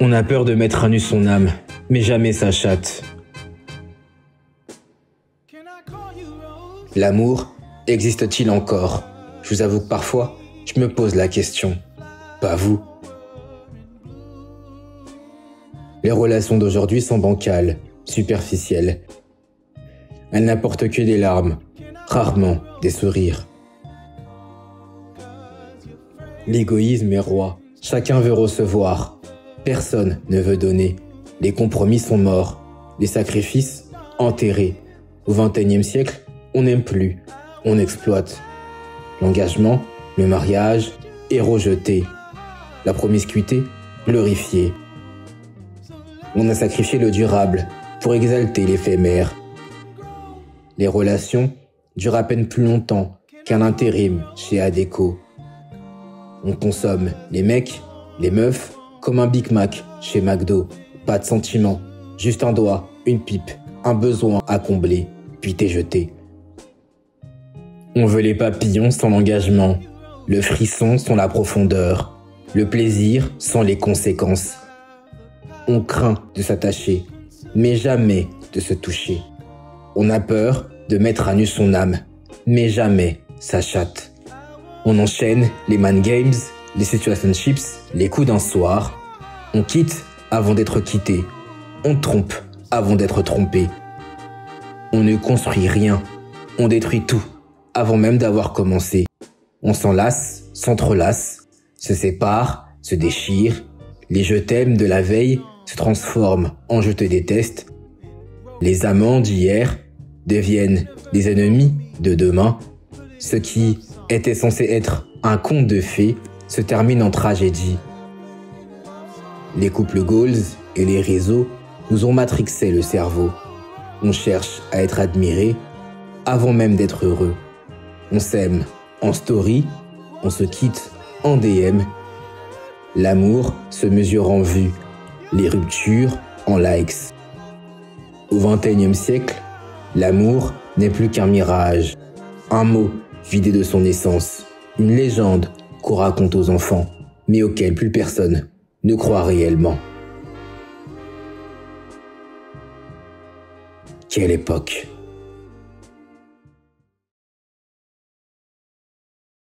On a peur de mettre à nu son âme, mais jamais sa chatte. L'amour existe-t-il encore? Je vous avoue que parfois, je me pose la question. Pas vous. Les relations d'aujourd'hui sont bancales, superficielles. Elles n'apportent que des larmes, rarement des sourires. L'égoïsme est roi, chacun veut recevoir. Personne ne veut donner. Les compromis sont morts, les sacrifices enterrés. Au XXIe siècle, on n'aime plus, on exploite. L'engagement, le mariage est rejeté. La promiscuité, glorifiée. On a sacrifié le durable pour exalter l'éphémère. Les relations durent à peine plus longtemps qu'un intérim chez Adecco. On consomme les mecs, les meufs, comme un Big Mac chez McDo. Pas de sentiments, juste un doigt, une pipe, un besoin à combler, puis t'es jeté. On veut les papillons sans l'engagement, le frisson sans la profondeur, le plaisir sans les conséquences. On craint de s'attacher, mais jamais de se toucher. On a peur de mettre à nu son âme, mais jamais sa chatte. On enchaîne les man games, les situationships, les coups d'un soir. On quitte avant d'être quitté. On trompe avant d'être trompé. On ne construit rien, on détruit tout avant même d'avoir commencé. On s'enlace, s'entrelace, se sépare, se déchire. Les je t'aime de la veille se transforment en je te déteste. Les amants d'hier deviennent les ennemis de demain. Ce qui était censé être un conte de fées se termine en tragédie. Les couples goals et les réseaux nous ont matrixé le cerveau. On cherche à être admiré avant même d'être heureux. On s'aime en story, on se quitte en DM. L'amour se mesure en vues, les ruptures en likes. Au XXIe siècle, l'amour n'est plus qu'un mirage, un mot vidé de son essence, une légende qu'on raconte aux enfants, mais auquel plus personne ne croit réellement. Quelle époque!